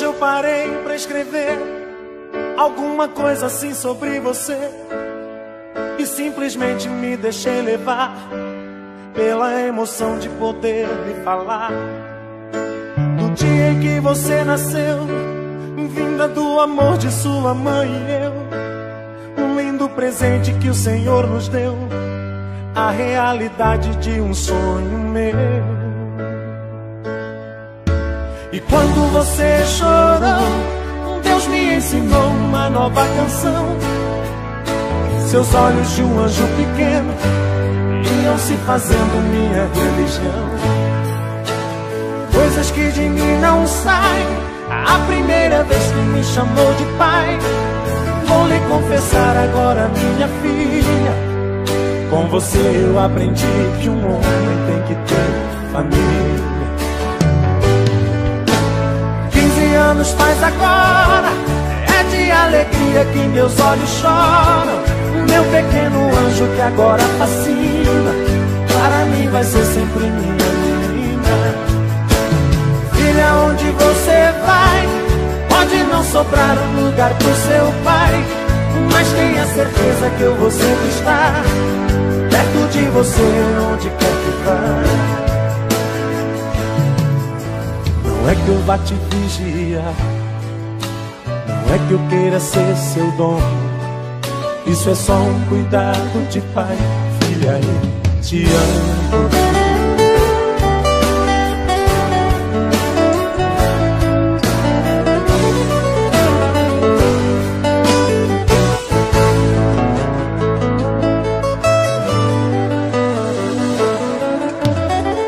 Hoje eu parei pra escrever alguma coisa assim sobre você e simplesmente me deixei levar pela emoção de poder lhe falar do dia em que você nasceu, vinda do amor de sua mãe e eu. Um lindo presente que o Senhor nos deu, a realidade de um sonho meu. E quando você chorou, Deus me ensinou uma nova canção. Seus olhos de um anjo pequeno iam se fazendo minha religião. Coisas que de mim não saem, a primeira vez que me chamou de pai. Vou lhe confessar agora, minha filha, com você eu aprendi que um homem tem que ter família. 15 anos faz agora, é de alegria que meus olhos choram. Meu pequeno anjo que agora fascina, para mim vai ser sempre minha menina. Filha, onde você vai, pode não sobrar um lugar pro seu pai, mas tenha certeza que eu vou sempre estar perto de você, onde quer que vá. Não é que eu vá te vigiar, não é que eu queira ser seu dono. Isso é só um cuidado de pai. Filha, eu te amo.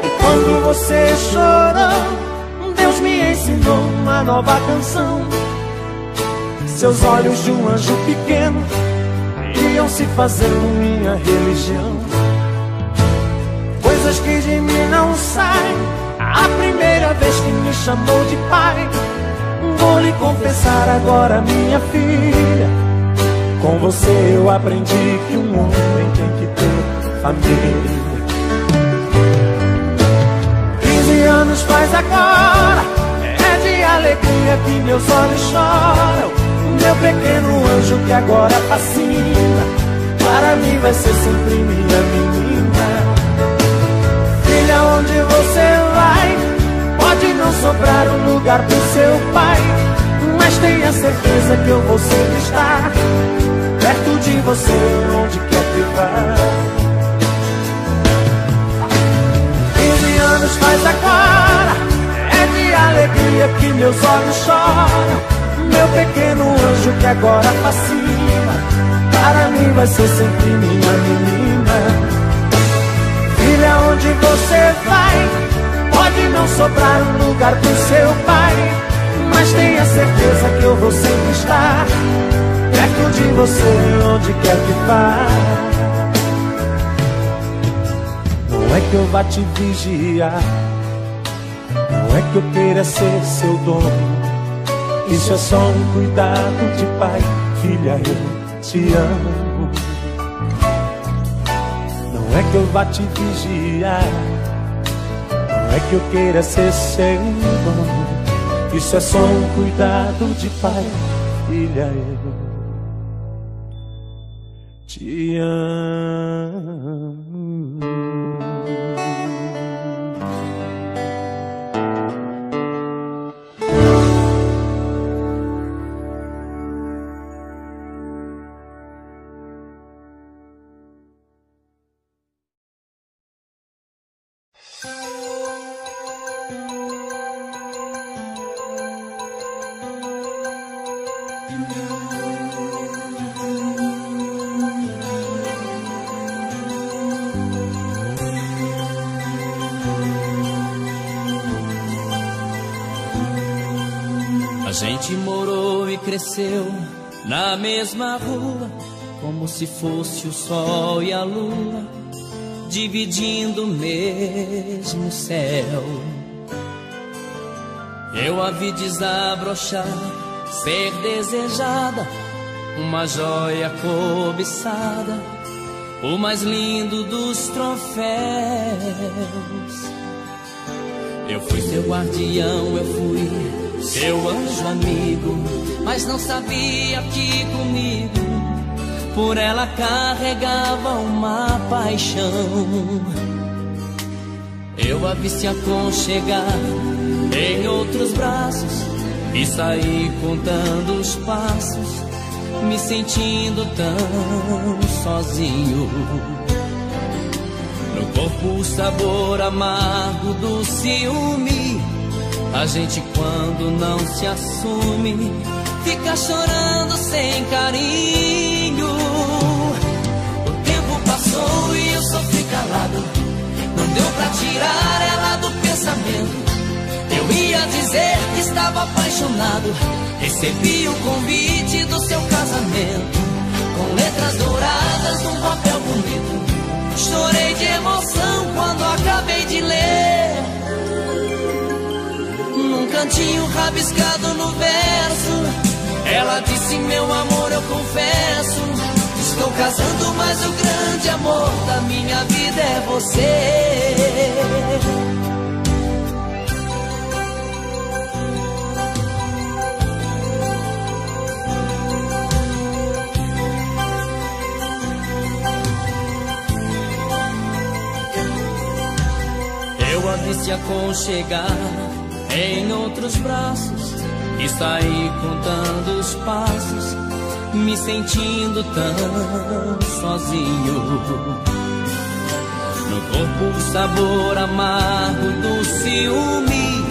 E quando você chorou, Deus me ensinou uma nova canção. Seus olhos de um anjo pequeno iam se fazendo minha religião. Coisas que de mim não saem, a primeira vez que me chamou de pai. Vou lhe confessar agora, minha filha, com você eu aprendi que um homem tem que ter família. 15 anos faz agora, é de alegria que meus olhos choram. Meu pequeno anjo que agora fascina, para mim vai ser sempre minha menina. Filha, onde você vai, pode não sobrar um lugar pro seu pai, mas tenha certeza que eu vou sempre estar perto de você, onde quer que vá. 15 anos faz agora, é de alegria que meus olhos choram. Meu pequeno anjo que agora fascina, para mim vai ser sempre minha menina. Filha, onde você vai, pode não sobrar um lugar pro seu pai, mas tenha certeza que eu vou sempre estar perto de você, onde quer que vá. Não é que eu vá te vigiar, não é que eu queira ser seu dono. Isso é só um cuidado de pai. Filha, eu te amo. Não é que eu vá te vigiar, não é que eu queira ser seu dono. Isso é só um cuidado de pai. Filha, eu te amo. A gente morou e cresceu na mesma rua, como se fosse o sol e a lua, dividindo o mesmo céu. Eu a vi desabrochar, ser desejada, uma joia cobiçada, o mais lindo dos troféus. Eu fui seu guardião, eu fui seu anjo amigo, mas não sabia que comigo por ela carregava uma paixão. Eu a vi se aconchegar em outros braços e saí contando os passos, me sentindo tão sozinho. No corpo o sabor amargo do ciúme. A gente quando não se assume fica chorando sem carinho. O tempo passou e eu sofri calado, não deu pra tirar ela do pensamento. Eu ia dizer que estava apaixonado, recebi o convite do seu casamento, com letras douradas num papel bonito. Chorei de emoção quando acabei de ler. Num cantinho rabiscado no verso, ela disse: meu amor, eu confesso, estou casando, mas o grande amor da minha vida é você. Eu a vi se aconchegar em outros braços e saí contando os passos, me sentindo tão sozinho. No corpo o sabor amargo do ciúme.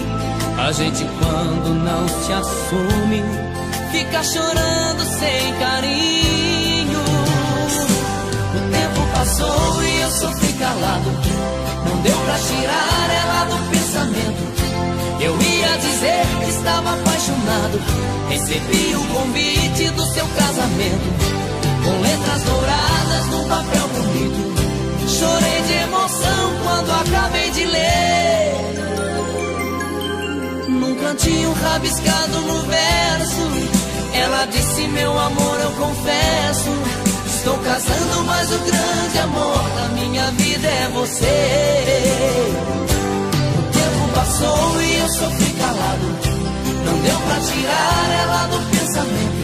A gente quando não se assume fica chorando sem carinho. O tempo passou e eu sofri calado, não deu pra tirar ela do pensamento. Eu ia dizer que estava apaixonado, recebi o convite do seu casamento, com letras douradas num papel bonito. Chorei de emoção quando acabei de ler. Num cantinho rabiscado no verso, ela disse: meu amor, eu confesso, estou casando, mas o grande amor da minha vida é você. Passou e eu sofri calado, não deu pra tirar ela do pensamento.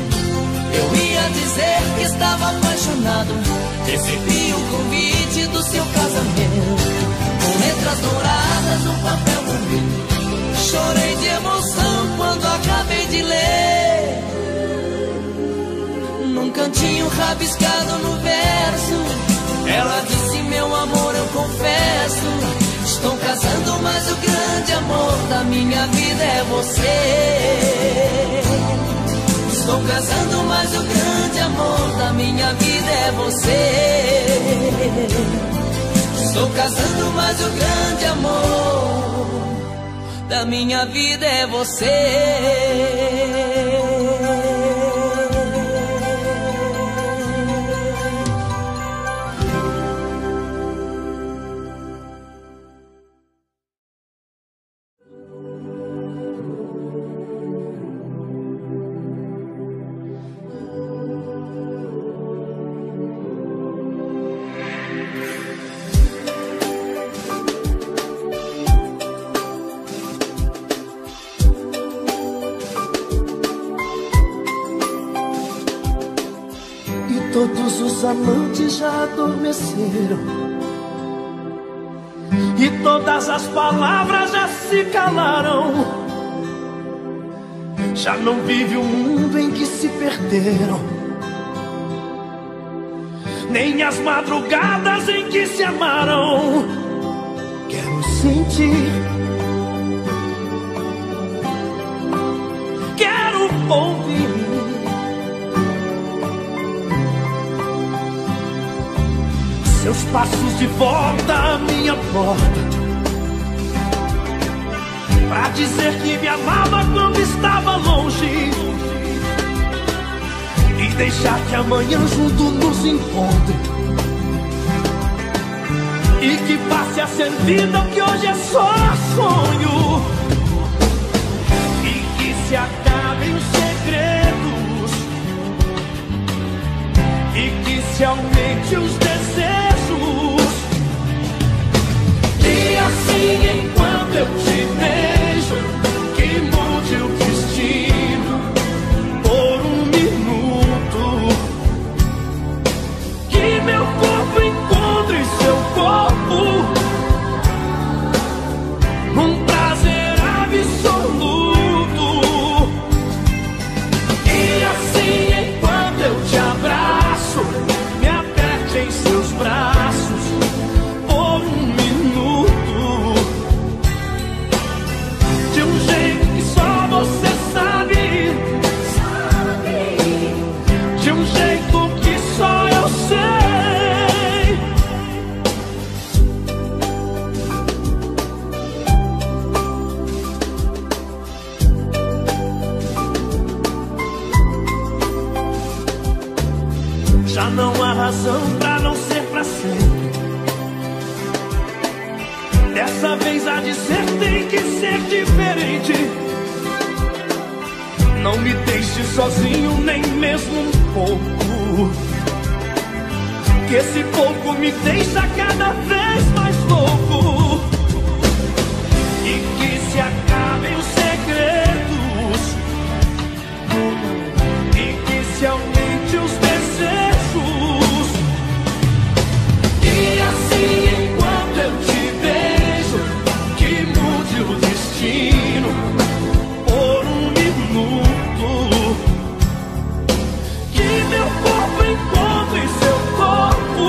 Eu ia dizer que estava apaixonado, recebi o convite do seu casamento, com letras douradas no papel bonito. Chorei de emoção quando acabei de ler. Num cantinho rabiscado no verso, ela disse: meu amor, eu confesso, estou casando, mas o grande amor da minha vida é você. Estou casando, mas o grande amor da minha vida é você. Estou casando, mas o grande amor da minha vida é você. Todos os amantes já adormeceram e todas as palavras já se calaram. Já não vive o mundo em que se perderam, nem as madrugadas em que se amaram. Quero sentir, quero ouvir seus passos de volta à minha porta, pra dizer que me amava quando estava longe, e deixar que amanhã junto nos encontre, e que passe a ser vida o que hoje é só sonho, e que se acabem os segredos, e que se aumente os desejos. E assim enquanto eu te beijo, que mude o que razão pra não ser pra sempre. Dessa vez há de ser, tem que ser diferente. Não me deixe sozinho, nem mesmo um pouco, que esse pouco me deixa cada vez mais louco. E que se acabem os segredos, e que se aumente os desejos. E assim, enquanto eu te vejo, que mude o destino por um minuto. Que meu corpo encontre seu corpo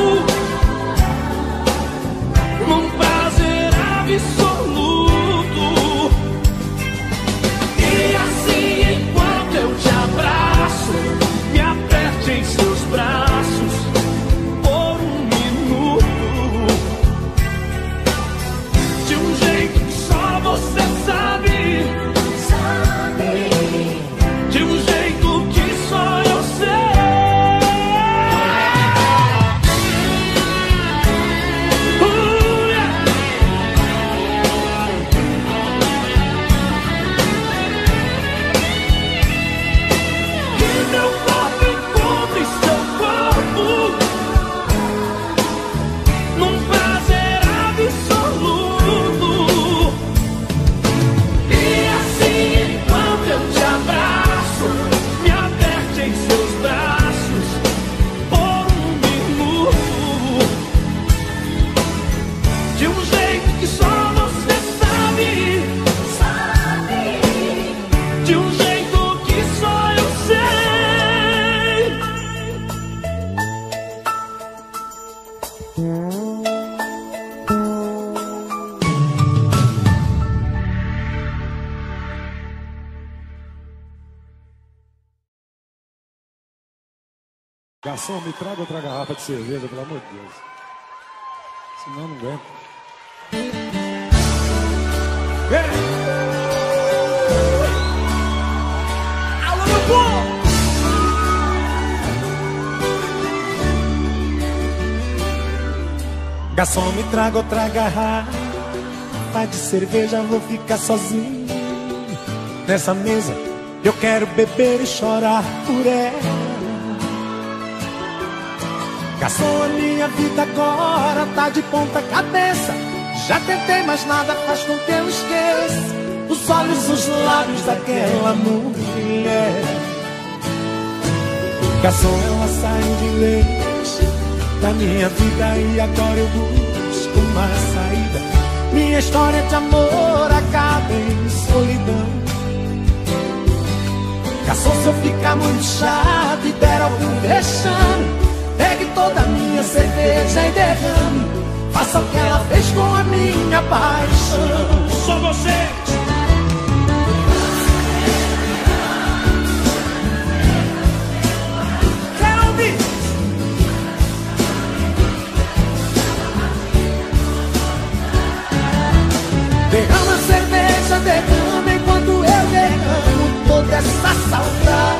num prazer absoluto. E assim, enquanto eu te abraço, me aperte em seus braços por um minuto, de um jeito que só você sabe, de um jeito que só eu sei. Garçom, me traga outra garrafa de cerveja, pelo amor de Deus. Senão eu não aguento. Alô, meu povo! Garçom, me traga outra garrafa de cerveja, vou ficar sozinho nessa mesa. Eu quero beber e chorar por ela. Garçom, a minha vida agora tá de ponta cabeça. Já tentei, mas nada faz com que eu esqueça os olhos, os lábios daquela mulher. Garçom, ela saiu de vez da minha vida e agora eu busco uma saída. Minha história de amor acaba em solidão. Garçom, se eu ficar muito chato e der algum vexame, pegue toda a minha cerveja e derrame. Faça o que ela fez com a minha paixão. Só vocês! Quero ouvir! Derrama a cerveja, derrama enquanto eu derramo toda essa saudade.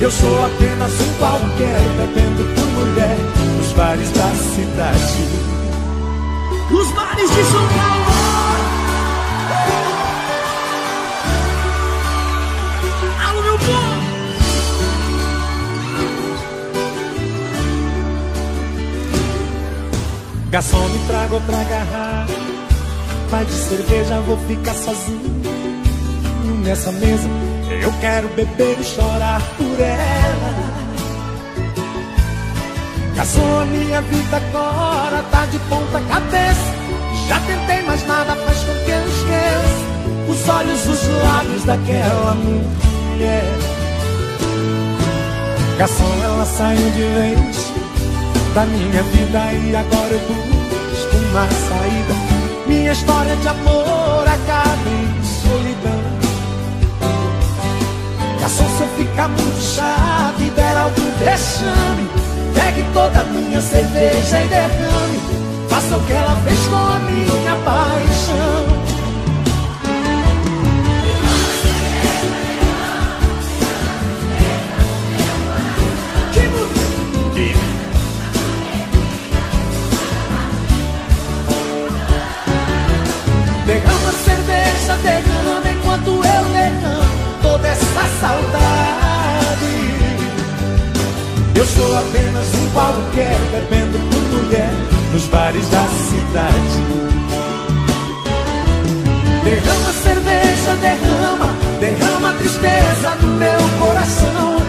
Eu sou apenas um qualquer, bebendo por mulher nos bares da cidade. Os bares de São Paulo! Alô, meu povo! Garçom, me traga outra garrafa de cerveja, vou ficar sozinho nessa mesa. Eu quero beber e chorar por ela. Garçom, a minha vida agora tá de ponta cabeça. Já tentei, mas nada faz com que eu esqueça os olhos, os lábios daquela mulher. Garçom, ela saiu de vez da minha vida e agora eu busco uma saída. Minha história de amor acaba em solidão. Garçom, se eu ficar muito chato e der algum vexame, pegue toda a minha cerveja e derrame. Faça o que ela fez com a minha paixão. Que sou apenas um qualquer, bebendo por mulher nos bares da cidade. Derrama cerveja, derrama a tristeza do meu coração.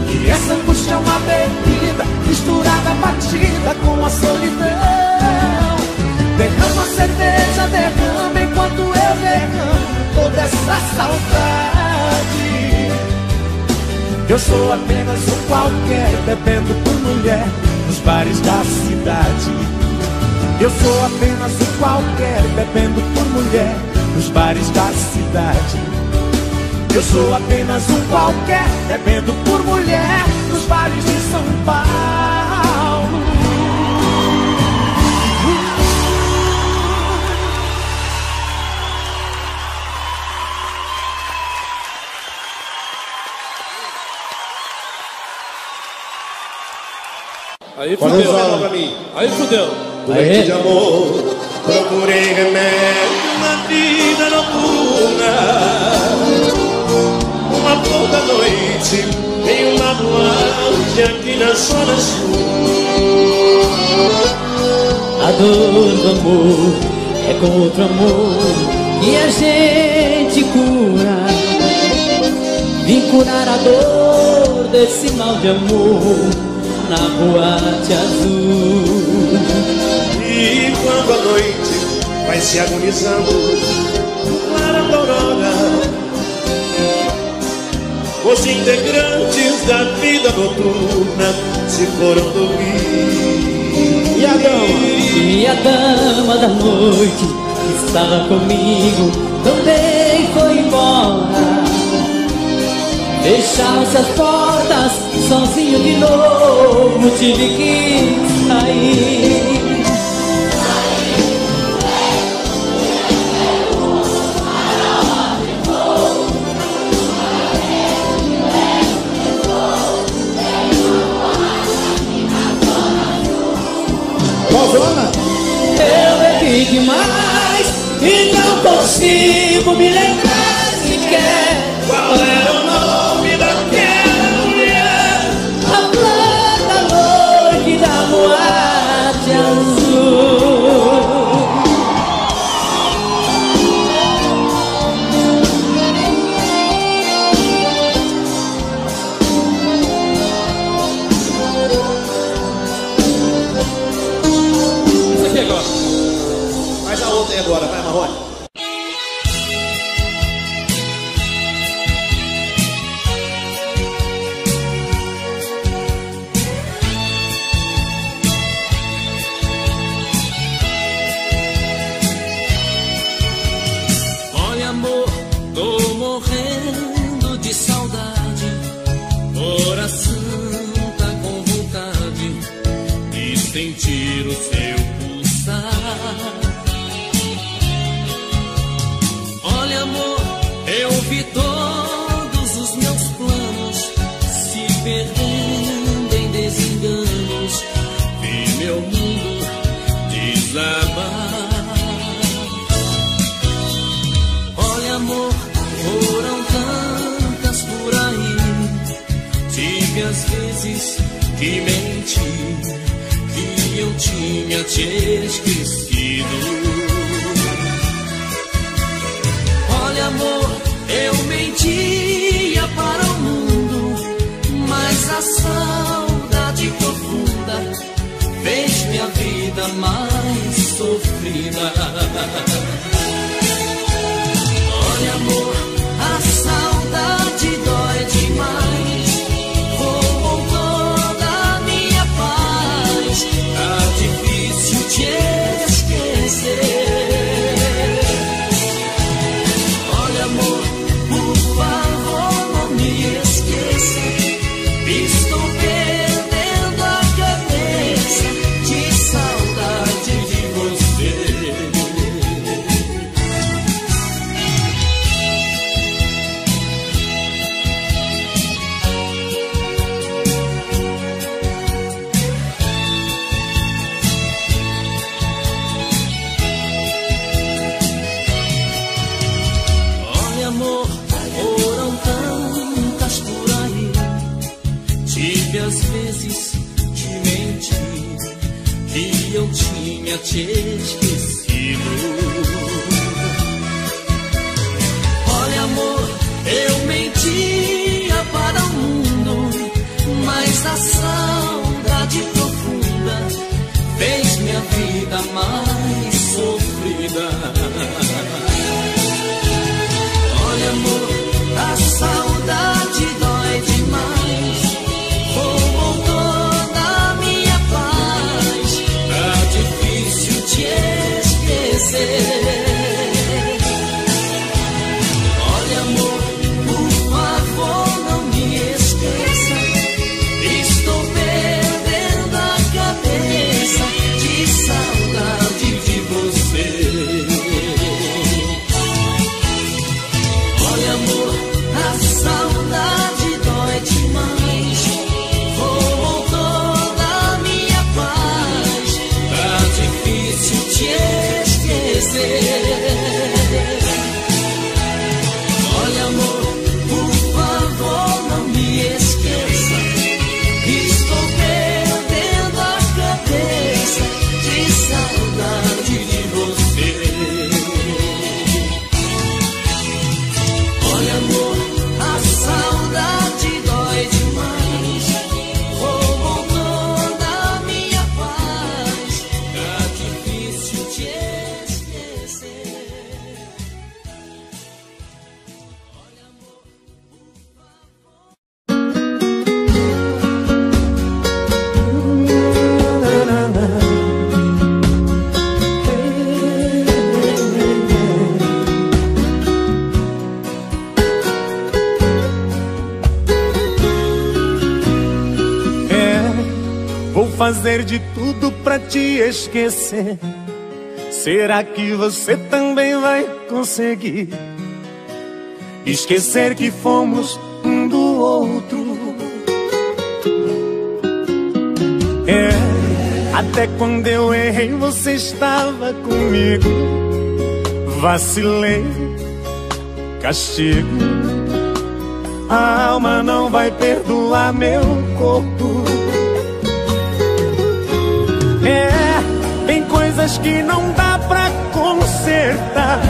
E essa angústia é uma bebida misturada, batida com a solidão. Derrama cerveja, derrama enquanto eu derramo toda essa saudade. Eu sou apenas um qualquer, bebendo por mulher nos bares da cidade. Eu sou apenas um qualquer, bebendo por mulher nos bares da cidade. Eu sou apenas um qualquer, bebendo por mulher nos bares de São Paulo. Aí fudeu, pra mim. Aí fudeu. Doente de amor, procurei remédio na vida noturna. Uma pouca noite em uma boate aqui na zona sul. A dor do amor é com outro amor que a gente cura. Vim curar a dor desse mal de amor na boate azul. E quando a noite vai se agonizando, clara da aurora, os integrantes da vida noturna se foram dormir. E a dama da noite que estava comigo também foi embora. Fecharam-se as portas, sozinho de novo tive que sair. Eu bebi demais e não consigo me lembrar sequer qual era o nome daquela mulher. A planta noite da boate azul. Isso aqui agora. Faz a outra aí agora, vai, Marrone. Olha, amor, tô morrendo de saudade. Coração tá com vontade de sentir o seu pulsar. Olha, amor, eu vi todos os meus planos se perdendo em desenganos. Vi meu mundo desabar. Olha, amor, foram tantas por aí. Tive as vezes que menti, que eu tinha te esquecido. Olha, amor, eu mentia para o mundo, mas a saudade profunda fez minha vida mais sofrida. Olha, amor, a saudade dói demais. Roubou toda a minha paz. Tá difícil te esquecer. Olha, amor, por favor, não me esqueça. Estou perdendo a cabeça de saudade de você. tinha te esquecido. Olha, amor, eu mentia para o mundo, mas a saudade profunda fez minha vida mais sofrida. Olha, amor, a saudade dói demais, roubou toda a minha paz, tá difícil te esquecer. Olha, amor, por favor, não me esqueça, estou perdendo a cabeça de saudade de você. Olha, amor, a saudade dói demais, roubou toda a minha paz, tá difícil te esquecer. Olha, amor, por favor, não me esqueça, estou perdendo a cabeça de saudade de você. Olha, amor, a saudade dói demais, roubou toda a minha paz, tá difícil te esquecer. Olha, amor, Vou fazer de tudo pra te esquecer. Será que você também vai conseguir esquecer que fomos um do outro? Até quando eu errei você estava comigo. Vacilei, castigo. A alma não vai perdoar meu corpo. Tem coisas que não dá pra consertar,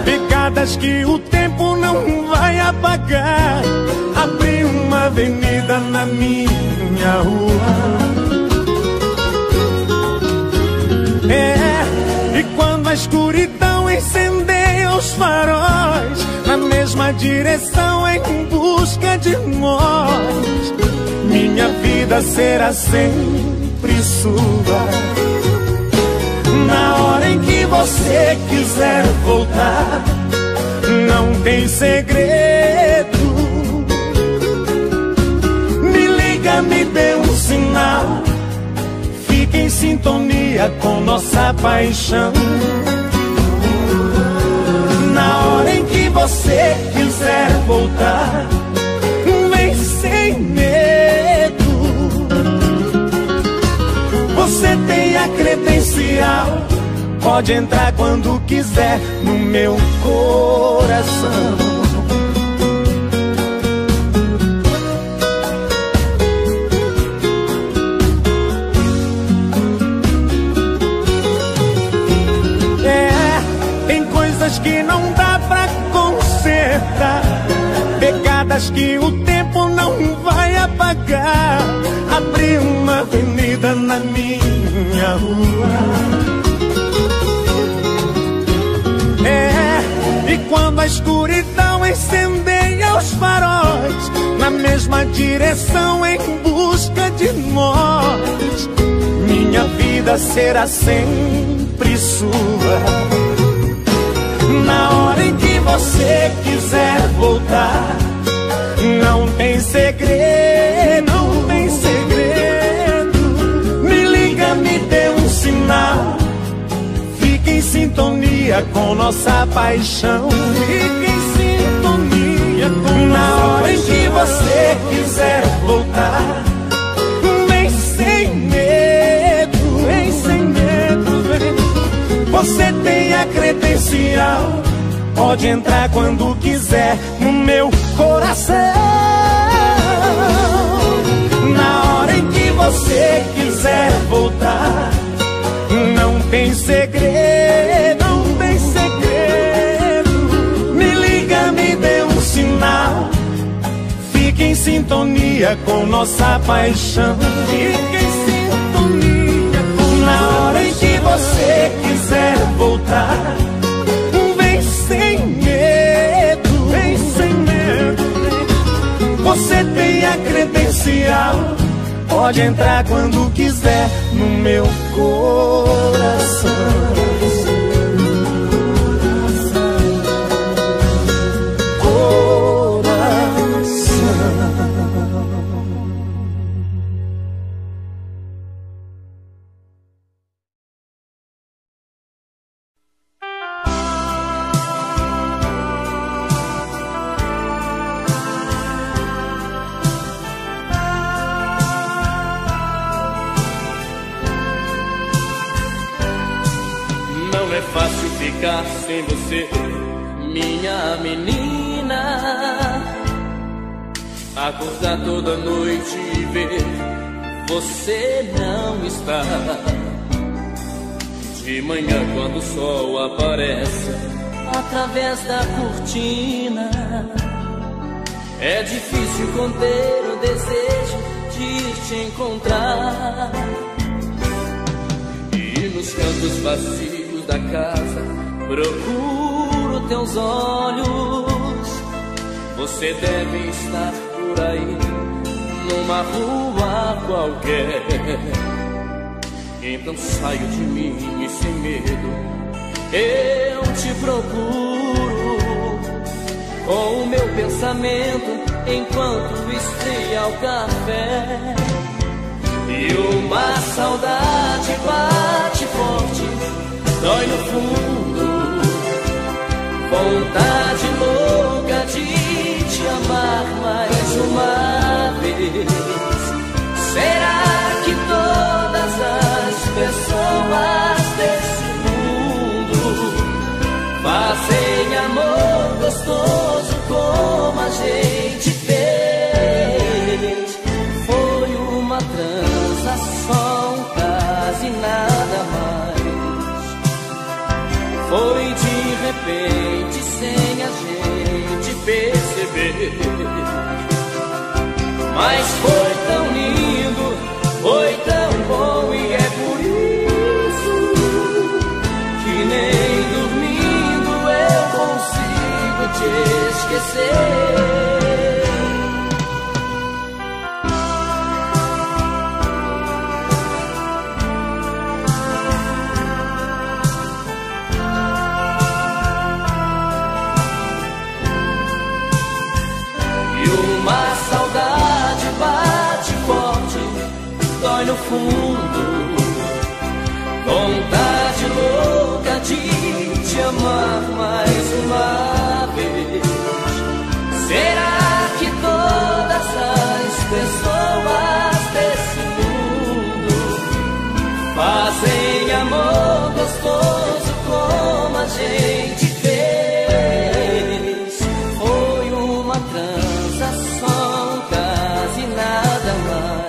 pecadas que o tempo não vai apagar. Abri uma avenida na minha rua. E quando a escuridão incendeia os faróis, na mesma direção em busca de nós, minha vida será sempre sua. Na hora em que você quiser voltar, não tem segredo. Me liga, me dê um sinal, fique em sintonia com nossa paixão. Na hora em que você quiser voltar, vem sem medo. Você tem a credencial, pode entrar quando quiser no meu coração. Tem coisas que não dá pra consertar, pecadas que o tempo não vai apagar. Abri uma avenida na minha rua. E quando a escuridão incendeia os faróis, na mesma direção em busca de nós, minha vida será sempre sua. Na hora em que você quiser voltar, não tem segredo, não tem segredo. Me liga, me dê um sinal, fique em sintonia com nossa paixão. Fique em sintonia com na hora em que você quiser voltar, vem sem medo, vem sem medo, vem. Você tem a credencial, pode entrar quando quiser no meu coração. Na hora em que você quiser voltar, Não tem segredo, não tem segredo. Me liga, me dê um sinal. Fique em sintonia com nossa paixão. Fique em sintonia com na hora em que você quiser voltar. Vem sem medo, vem sem medo. Você tem a credencial. Pode entrar quando quiser no meu coração. Sem você, minha menina, acordar toda noite e ver você não está. De manhã quando o sol aparece através da cortina, é difícil conter o desejo de te encontrar. E nos cantos vazios da casa procuro teus olhos. Você deve estar por aí, numa rua qualquer. Então saio de mim e sem medo eu te procuro, com o meu pensamento enquanto esfria o café. E uma saudade bate forte, dói no fundo, vontade louca de te amar mais uma vez. Será que todas as pessoas desse mundo fazem amor gostoso como a gente fez? Foi uma transação, quase nada mais. Foi de repente, sem a gente perceber. Mas foi tão lindo, foi tão bom, e é por isso que nem dormindo eu consigo te esquecer. Uma saudade bate forte, dói no fundo, vontade louca de te amar mais uma vez. Será que todas as pessoas desse mundo fazem amor gostoso como a gente fez? Foi uma transação, quase nada mais.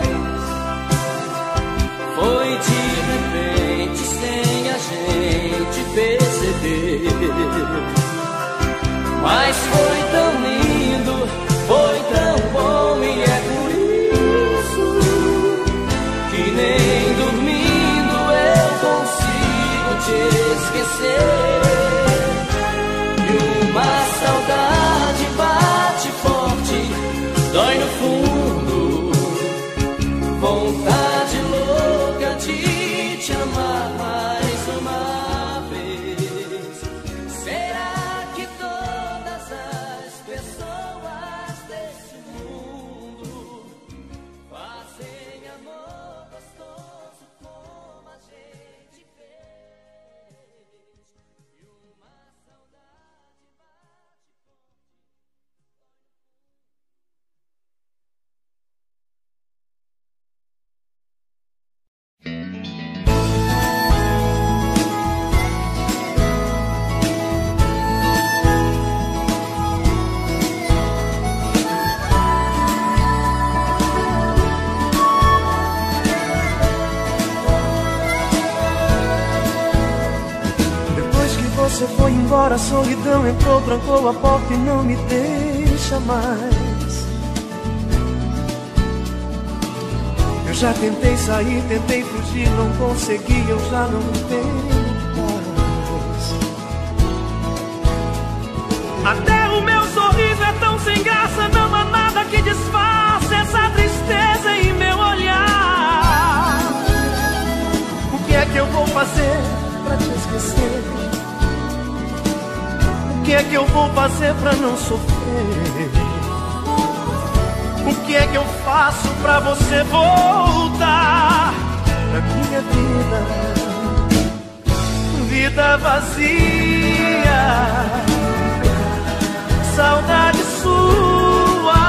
Foi de repente, sem a gente perceber. Mas foi tão lindo, foi tão bom, e é por isso que nem dormindo eu consigo te esquecer. E uma saudade bate forte, dói no fundo, vontade louca de te amar mais uma vez. Será que todas as foi embora, a solidão entrou, trancou a porta e não me deixa mais. Eu já tentei sair, tentei fugir, não consegui, eu já não tenho paz. Até o meu sorriso é tão sem graça, não há nada que disfarce essa tristeza em meu olhar. O que é que eu vou fazer pra te esquecer? O que é que eu vou fazer pra não sofrer? O que é que eu faço pra você voltar pra minha vida? Vida vazia, saudade sua.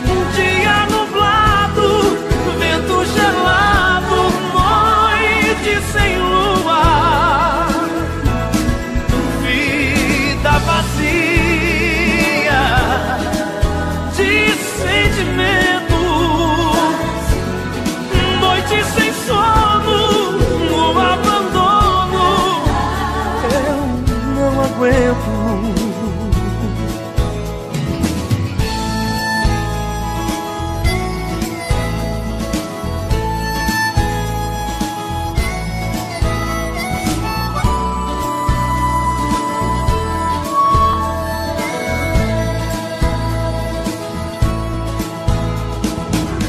Um dia nublado, vento gelado, noite sem lua. Vida vazia de sentimento, noite sem sono, no abandono. Eu não aguento.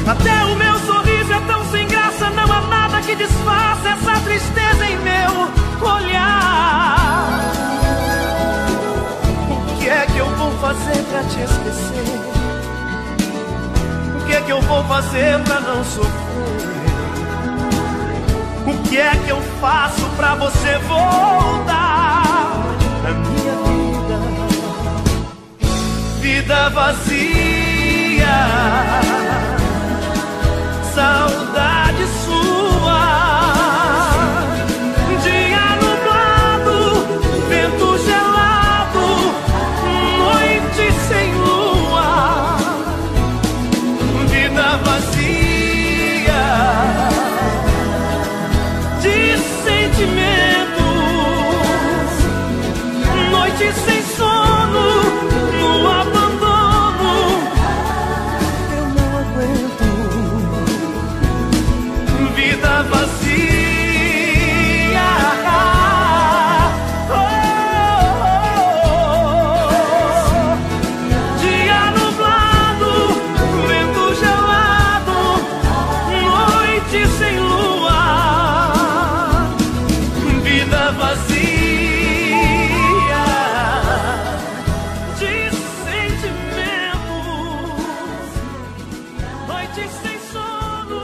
Até o meu sorriso é tão sem graça, não há nada que disfarce essa tristeza em meu olhar. O que é que eu vou fazer pra te esquecer? O que é que eu vou fazer pra não sofrer? O que é que eu faço pra você voltar pra minha vida? Vida vazia, saudade sua. Dia nublado, vento gelado, noite sem lua. Vida vazia de sentimentos, noite sem sono, no abandono. Eu não aguento. Vida vazia, oh, dia nublado, vento gelado, noite sem lua. Vida vazia de sentimentos, noite sem sono.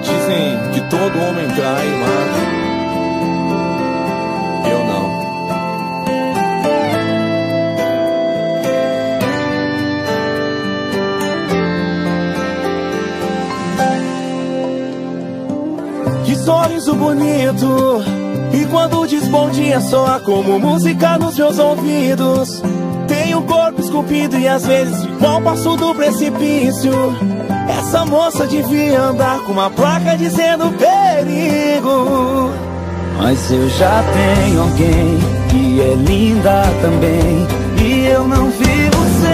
Dizem que todo homem trai, mas eu não. Que sorriso bonito, e quando diz bom dia soa como música nos meus ouvidos. Tem o corpo esculpido e às vezes igual passo do precipício. Essa moça devia andar com uma placa dizendo perigo. Mas eu já tenho alguém que é linda também, e eu não vivo sem.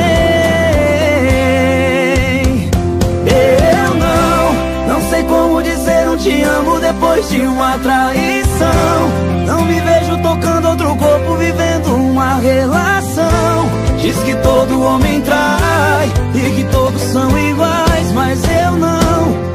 Eu não sei como dizer eu te amo depois de uma traição. Não me vejo tocando outro corpo, vivendo uma relação. Diz que todo homem trai e que todos são iguais, mas eu não.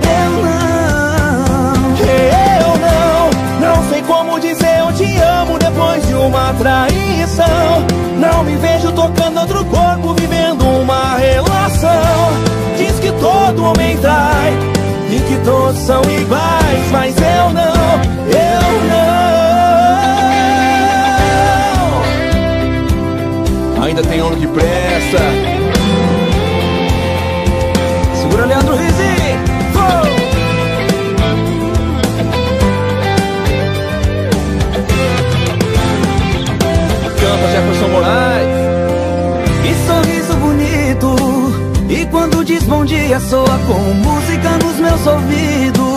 Não sei como dizer eu te amo depois de uma traição. Não me vejo tocando outro corpo, vivendo uma relação. Diz que todo homem trai e que todos são iguais, mas eu não. Ainda tem homem que presta. Segura, Leandro Rizzi. Canta Jefferson Moraes. Que sorriso bonito, e quando diz bom dia soa como música nos meus ouvidos.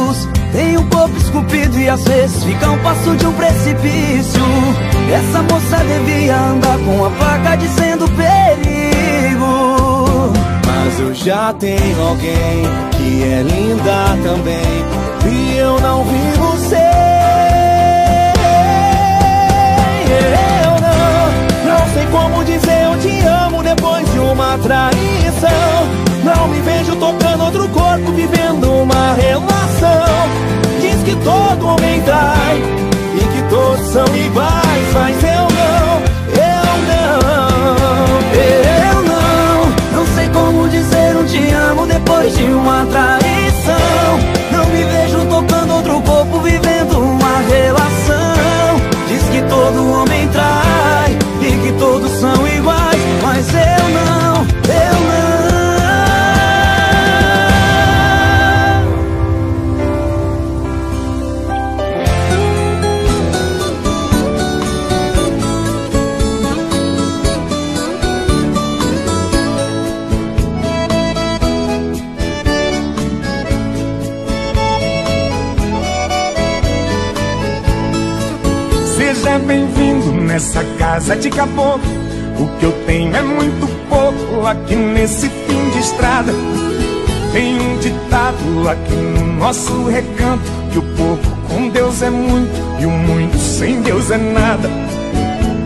tem um corpo esculpido e às vezes fica um passo de um precipício. Essa moça devia andar com a placa dizendo perigo. Mas eu já tenho alguém que é linda também, e eu não vivo sem. Eu não sei como dizer eu te amo depois de uma traição. Não me vejo tocando outro corpo, vivendo uma relação. Diz que todo homem trai e que todos são iguais, mas eu não sei como dizer eu te amo depois de uma traição. Não me vejo tocando outro corpo, vivendo uma relação. Diz que todo homem trai e que todos são iguais, mas eu não. Seja bem-vindo nessa casa de caboclo. O que eu tenho é muito pouco aqui nesse fim de estrada. Tem um ditado aqui no nosso recanto, que o pouco com Deus é muito e o muito sem Deus é nada.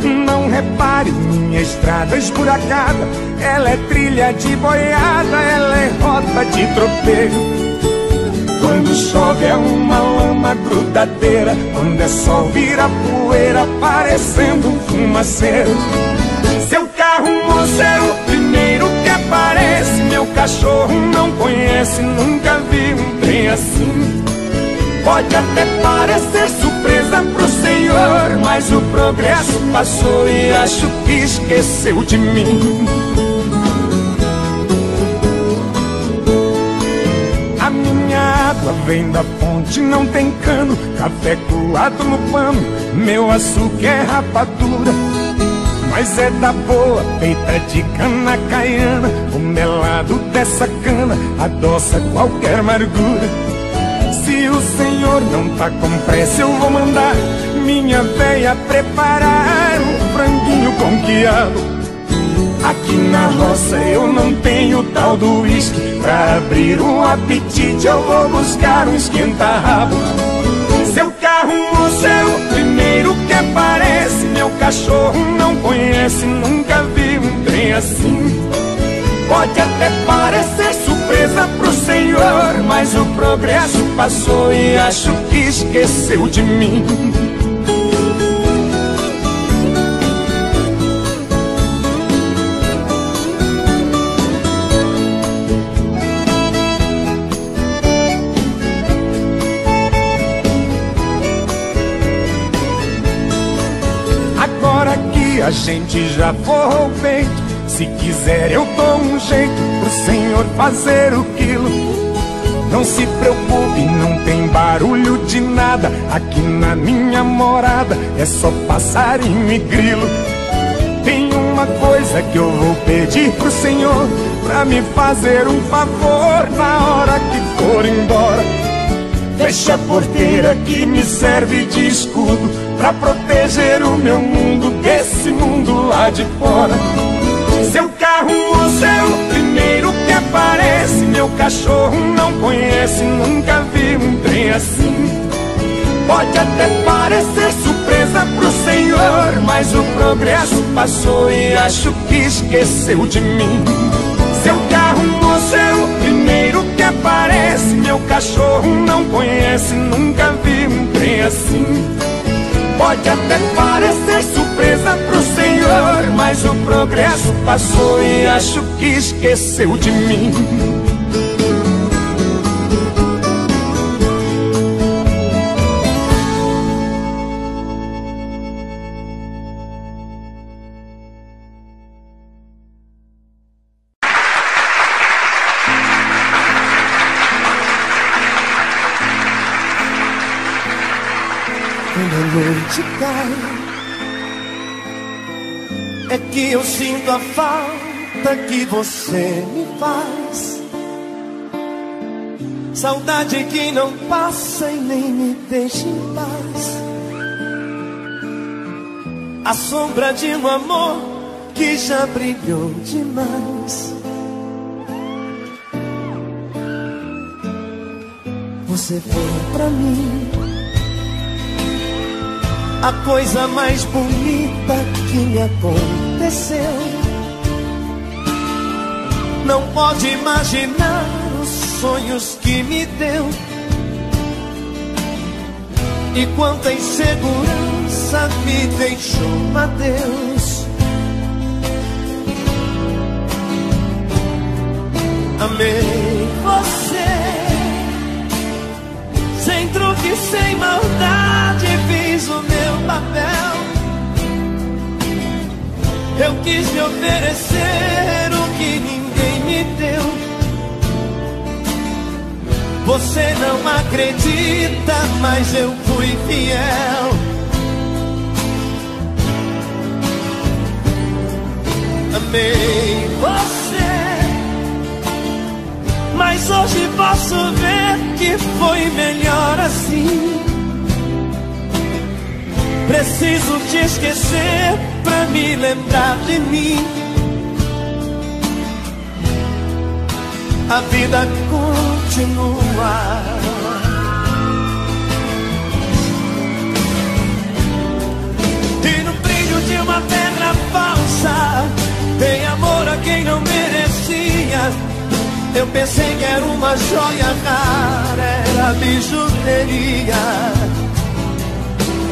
Não repare minha estrada esburacada, ela é trilha de boiada, ela é rota de tropeiro. Quando chove é uma lama grudadeira, quando é sol vira poeira, parecendo um fumaceiro. Seu carro, moço, é o primeiro que aparece. Meu cachorro não conhece, nunca vi um trem assim. Pode até parecer surpresa pro senhor, mas o progresso passou e acho que esqueceu de mim. Água vem da fonte, não tem cano, café coado no pano, meu açúcar é rapadura, mas é da boa, feita de cana caiana. O melado dessa cana adoça qualquer amargura. Se o senhor não tá com pressa, eu vou mandar minha véia preparar um franguinho com quiabo. Aqui na roça eu não tenho tal do uísque, pra abrir um apetite eu vou buscar um esquenta-rabo. Seu carro, moço, é o primeiro que aparece. Meu cachorro não conhece, nunca vi um trem assim. Pode até parecer surpresa pro senhor, mas o progresso passou e acho que esqueceu de mim. A gente já forrou o peito, se quiser eu dou um jeito pro senhor fazer o quilo. Não se preocupe, não tem barulho de nada, aqui na minha morada é só passarinho e grilo. Tem uma coisa que eu vou pedir pro senhor, pra me fazer um favor na hora que for embora. Feche a porteira que me serve de escudo, pra proteger o meu mundo desse mundo lá de fora. Seu carro, moço, é o primeiro que aparece. Meu cachorro não conhece, nunca vi um trem assim. Pode até parecer surpresa pro senhor, mas o progresso passou e acho que esqueceu de mim. Seu carro, moço, é o primeiro que aparece. Meu cachorro não conhece, nunca vi um trem assim. Pode até parecer surpresa pro senhor, mas o progresso passou e acho que esqueceu de mim. Quando a noite cai, é que eu sinto a falta que você me faz. saudade que não passa e nem me deixa em paz. A sombra de um amor que já brilhou demais. Você foi pra mim a coisa mais bonita que me aconteceu. Não pode imaginar os sonhos que me deu e quanta insegurança me deixou, adeus. Amei você, sem truque, sem maldade, fiz o meu papel. Eu quis me oferecer o que ninguém me deu. Você não acredita, mas eu fui fiel. Amei você, mas hoje posso ver que foi melhor assim. Preciso te esquecer pra me lembrar de mim. A vida continua. E no brilho de uma pedra falsa tem amor a quem não merecia. Eu pensei que era uma joia rara, era bijuteria.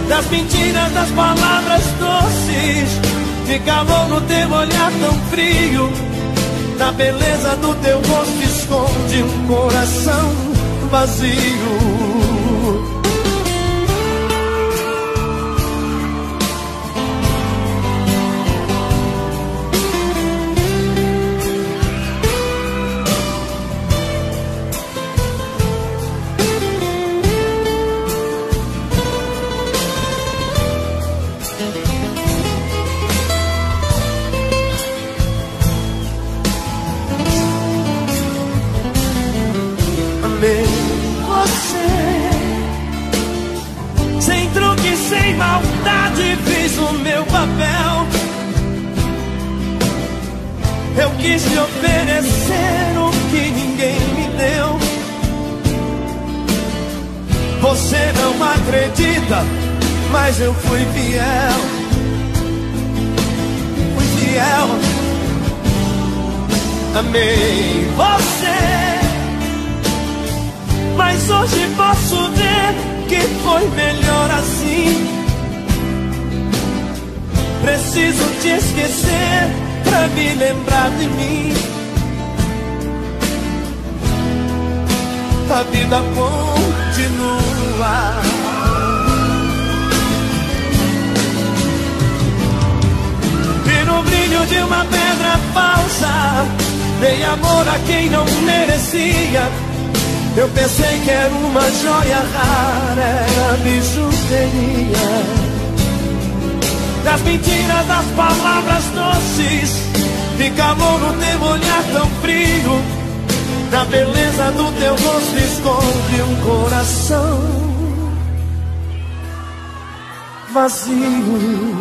Das mentiras, das palavras doces, de calor no teu olhar tão frio. Na beleza do teu rosto esconde um coração vazio. Eu quis te oferecer o que ninguém me deu. Você não acredita, mas eu fui fiel. Fui fiel. Amei você, mas hoje posso ver que foi melhor assim. Preciso te esquecer pra me lembrar de mim. A vida continua. E no brilho de uma pedra falsa dei amor a quem não merecia. Eu pensei que era uma joia rara, era bijuteria. Das mentiras, das palavras doces, de calor no teu olhar tão frio. Na beleza do teu rosto esconde um coração vazio.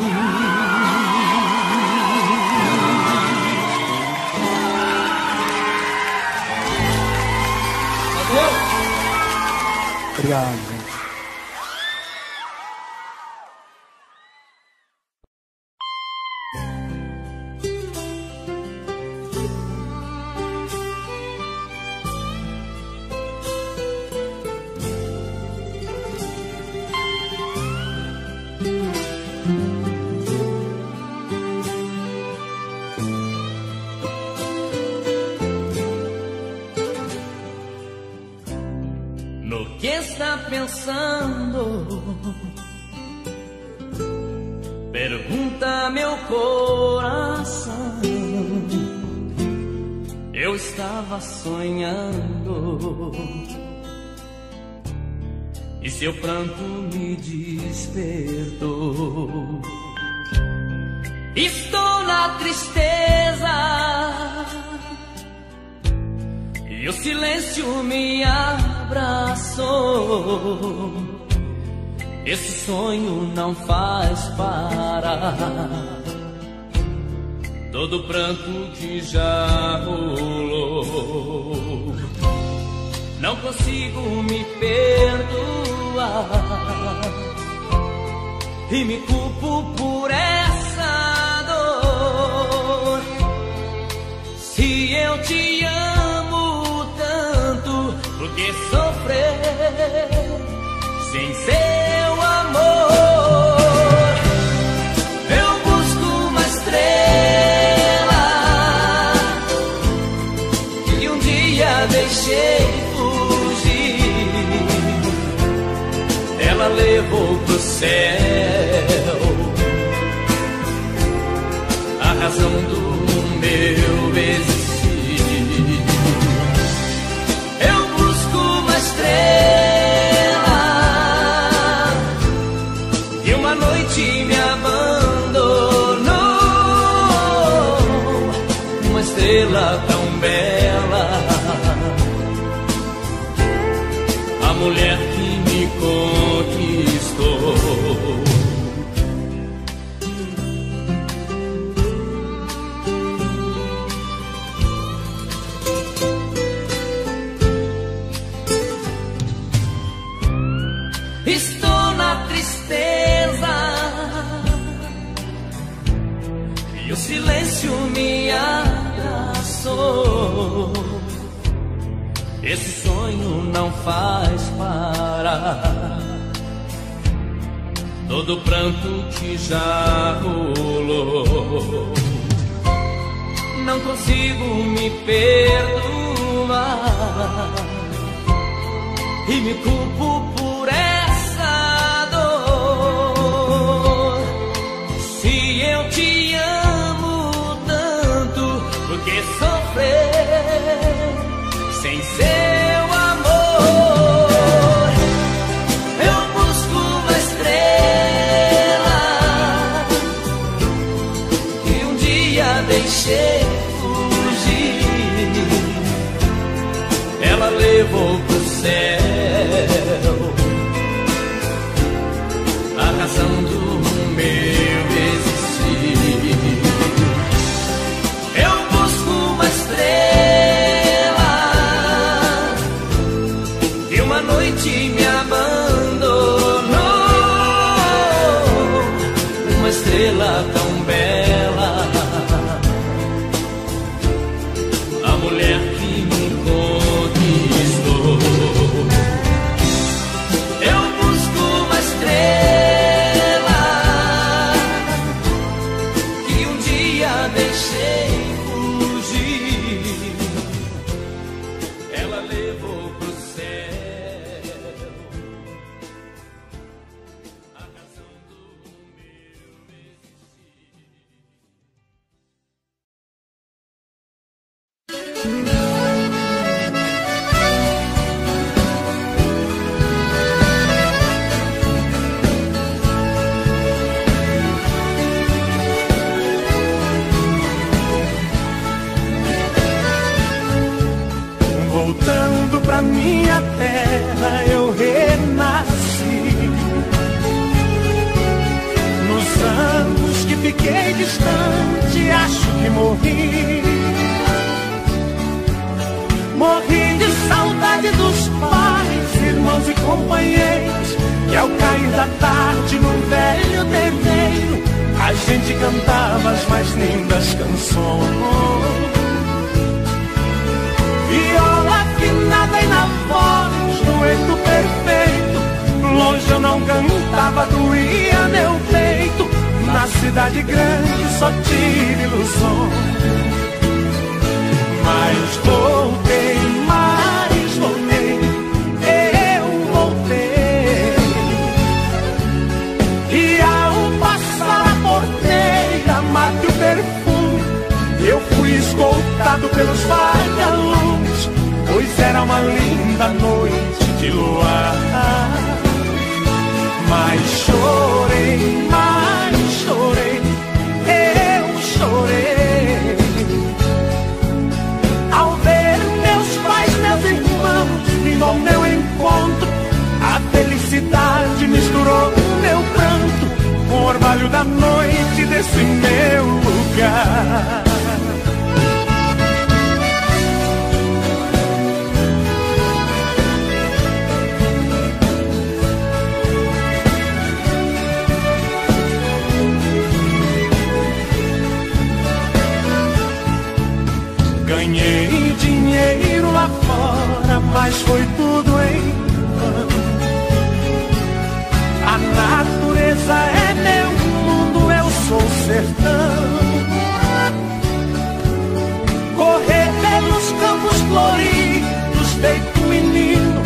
Obrigado. Pensando, pergunta meu coração. Eu estava sonhando e seu pranto me despertou. Estou na tristeza e e o silêncio me abraçou. Esse sonho não faz parar todo pranto que já rolou. Não consigo me perdoar e me culpo por essa dor. Se eu te amo tanto, por que sofrer sem seu amor? Eu busco uma estrela que um dia deixei fugir. Ela levou pro céu a razão do meu existir. Eu busco uma estrela que uma noite me abandonou. Uma estrela tão bela, a mulher que me conquistou. Estou na tristeza e o silêncio me abraçou. Esse sonho não faz parar todo pranto que já rolou. Não consigo me perdoar e me culpo por essa dor. Se eu te amo tanto, por que sofrer sem seu amor? Eu busco uma estrela que um dia deixei fugir. Ela levou pro céu a razão do meu existir. Eu busco uma estrela que uma noite me abandonou. Uma estrela tão bela, a mulher que me conquistou. Eu busco uma estrela que um dia deixei fugir. Ela levou pro céu a razão do meu Voltando pra minha terra eu renasci. Nos anos que fiquei distante, acho que morri. Morri de saudade dos pais, irmãos e companheiros, que ao cair da tarde num velho terreiro a gente cantava as mais lindas canções. Viola afinada e na voz, dueto perfeito. Longe eu não cantava, doía meu peito. Na cidade grande só tive ilusão. Mas voltei, eu voltei. E ao passar a porteira, mate o perfume, eu fui escoltado pelos vagalumes, pois era uma linda noite de luar. Mas chorei, eu chorei, ao ver meus pais felicidade misturou o meu pranto com o orvalho da noite desse meu lugar. Ganhei dinheiro lá fora, mas foi tudo em vão. A natureza é meu mundo, eu sou sertão. Correr pelos campos floridos, feito menino,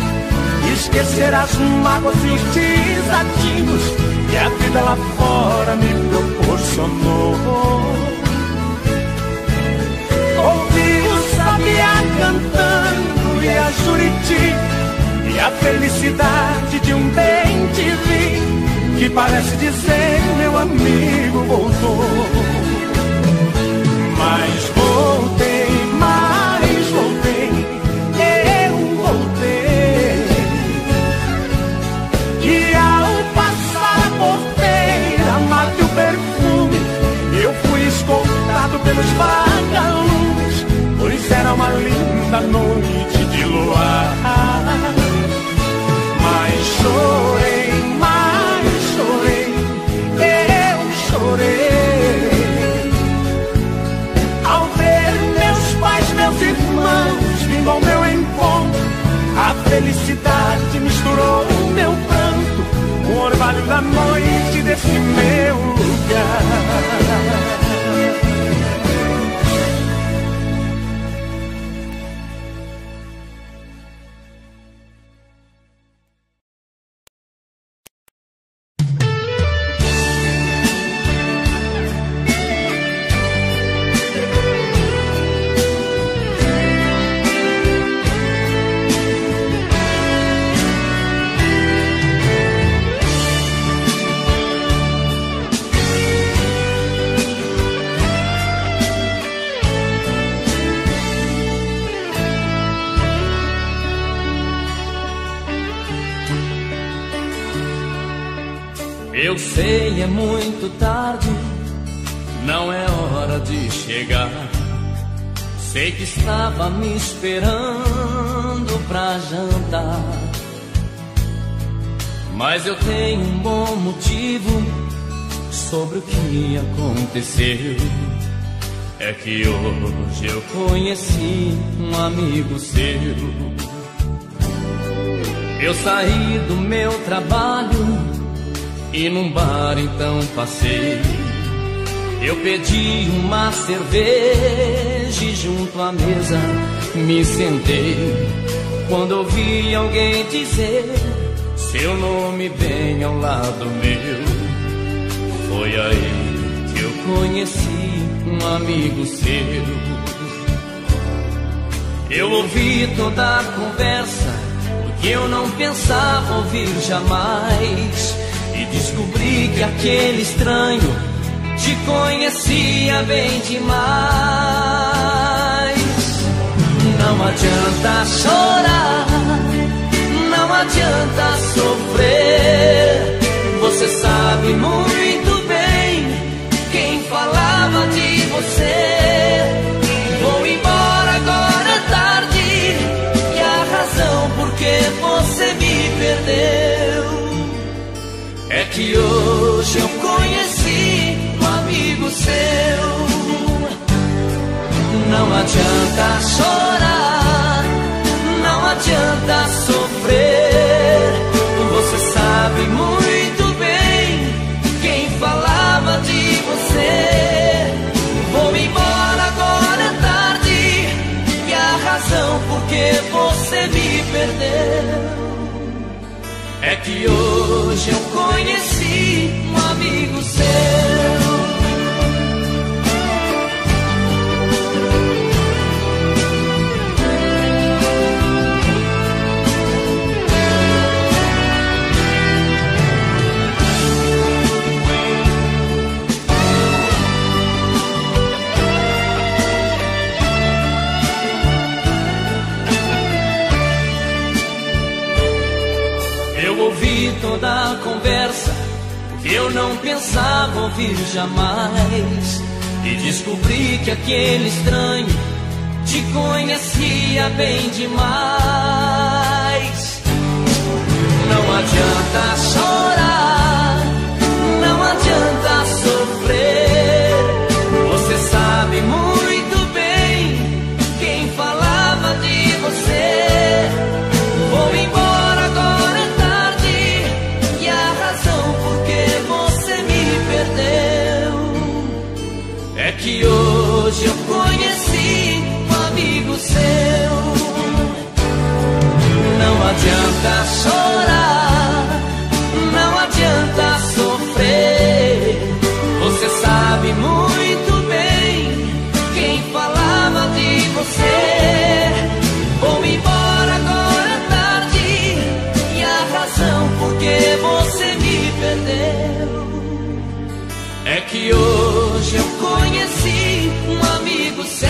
esquecer as mágoas e os desatinos que a vida lá fora me proporcionou. Ouvi o sabiá cantando e a Juriti, e a felicidade de um bem-te-vi que parece dizer: meu amigo voltou. Mas voltei, eu voltei. E ao passar a porteira, mate o perfume, eu fui escoltado pelos vagalumes, pois era uma linda noite de luar. Mas chorei, eu chorei ao ver meus pais, meus irmãos vindo ao meu encontro. A felicidade misturou o meu pranto com o orvalho da noite desse meu lugar. Eu sei, é muito tarde, não é hora de chegar. Sei que estava me esperando pra jantar, mas eu tenho um bom motivo sobre o que aconteceu. É que hoje eu conheci um amigo seu. Eu saí do meu trabalho e num bar então passei. Eu pedi uma cerveja e junto à mesa me sentei. Quando ouvi alguém dizer seu nome bem ao lado meu, foi aí que eu conheci um amigo seu. Eu ouvi toda a conversa, o que eu não pensava ouvir jamais, e descobri que aquele estranho te conhecia bem demais. Não adianta chorar, não adianta sofrer. Você sabe muito bem quem falava de você. Vou embora agora é tarde, e a razão por que você me perdeu é que hoje eu conheci um amigo seu. Não adianta chorar, não adianta sofrer. Você sabe muito bem quem falava de você. Vou embora agora é tarde, e a razão por que você me perdeu é que hoje eu conheci um amigo seu. Eu ouvi ouvi toda a conversa que eu não pensava ouvir jamais. E descobri que aquele estranho te conhecia bem demais. Não adianta chorar, não adianta sofrer. Você sabe muito bem quem falava de você. Vou embora, agora é tarde, e a razão por que você me perdeu é que hoje eu conheci um amigo seu. Não adianta chorar, não adianta sofrer. Você sabe muito bem quem falava de você. Vou embora, agora é tarde, e a razão por que você me perdeu é que hoje eu conheci um amigo seu.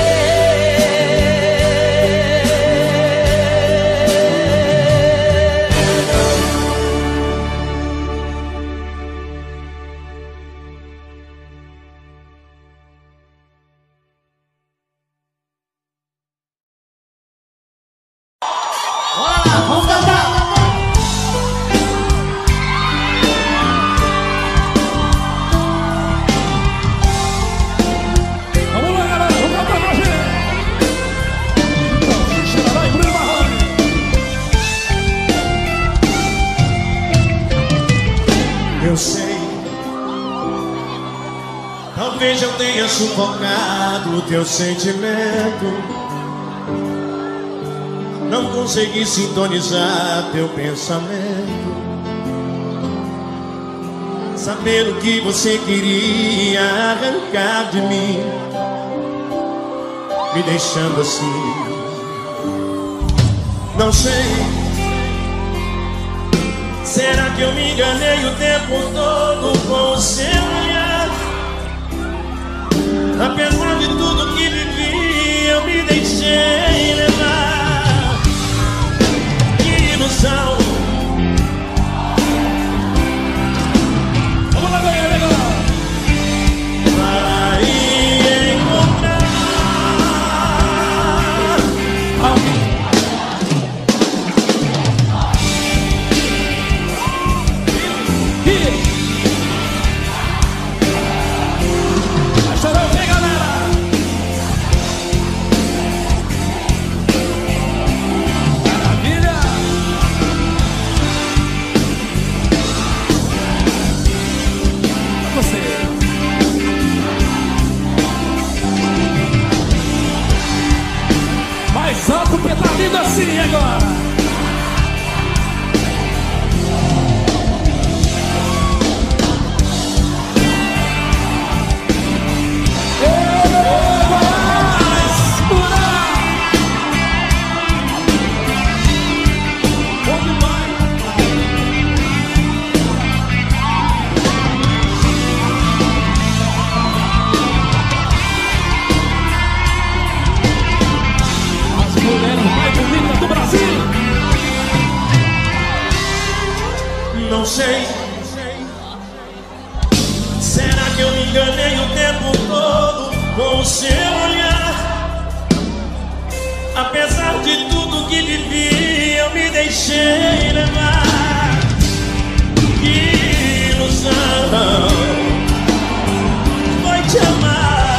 Vamos cantar! Vamos lá, galera, vamos cantar pra gente. Xará e Bruno Marrone. Eu sei, talvez eu tenha sufocado o teu sentimento. Não consegui sintonizar teu pensamento, sabendo que você queria arrancar de mim, me deixando assim. Não sei, será que eu me enganei o tempo todo com o seu olhar? Apesar de tudo que vivi, eu me deixei levar. Ilusão. Vamos lá, galera. Vai encontrar alguém. Vai chorar, vem, galera. Maravilha. Você. Mais alto que tá lindo assim agora. Não sei, será que eu me enganei o tempo todo com o seu olhar? Apesar de tudo que vivi, eu me deixei levar. Que ilusão foi te amar.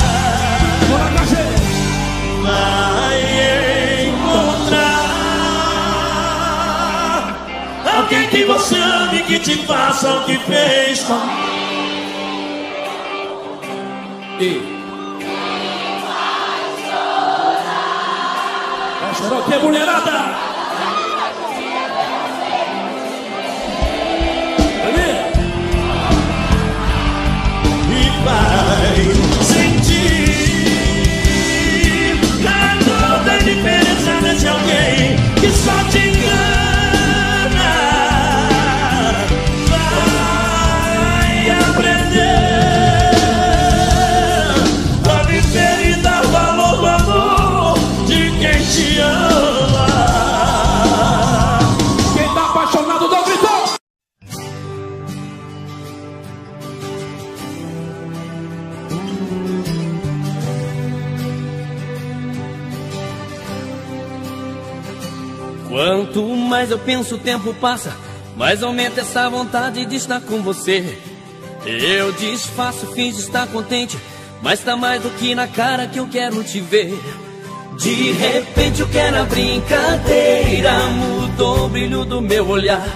Vai encontrar alguém que você ame, que te faça o que fez com... Vai chorar o que, mulherada? E vai sentir a toda a diferença desse alguém que só te engana. Vai aprender a viver e dar valor ao amor de quem te ama. Quanto mais eu penso, o tempo passa, mais aumenta essa vontade de estar com você. Eu disfarço, finjo estar contente, mas tá mais do que na cara que eu quero te ver. De repente o que era brincadeira mudou o brilho do meu olhar.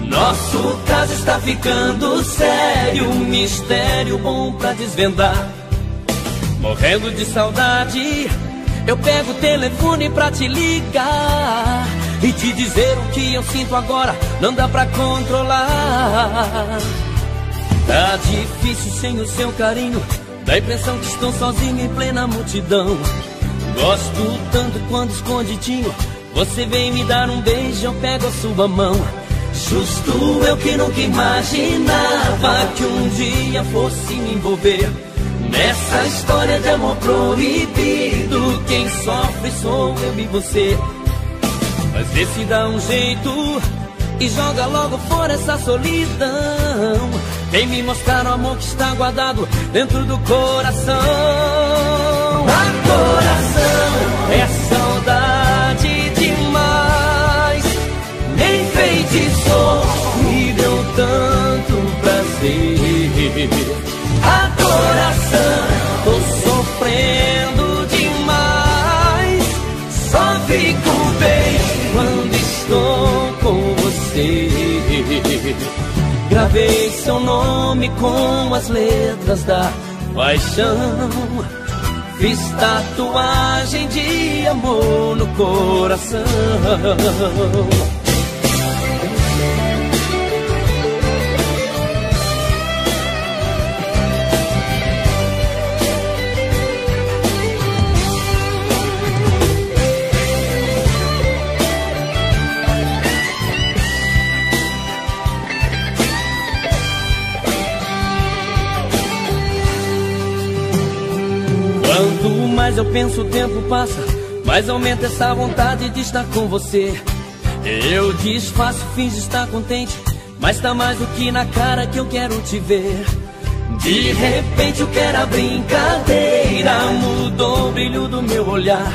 Nosso caso está ficando sério, um mistério bom pra desvendar. Morrendo de saudade, eu pego o telefone pra te ligar e te dizer o que eu sinto agora, não dá pra controlar. Tá difícil sem o seu carinho, dá a impressão que estou sozinho em plena multidão. Gosto tanto quando escondidinho você vem me dar um beijo, eu pego a sua mão. Justo eu que nunca imaginava que um dia fosse me envolver nessa história de amor proibido. Quem sofre sou eu e você. Mas vê se dá um jeito e joga logo fora essa solidão. Vem me mostrar o amor que está guardado dentro do coração. A coração é saudade demais, nem feitiçou, me deu tanto prazer. A coração, tô sofrendo demais, só fico bem quando estou com você. Gravei seu nome com as letras da paixão, fiz tatuagem de amor no coração. Quanto mais eu penso, o tempo passa, mais aumenta essa vontade de estar com você. Eu disfarço, finjo estar contente, mas tá mais do que na cara que eu quero te ver. De repente o que era brincadeira mudou o brilho do meu olhar.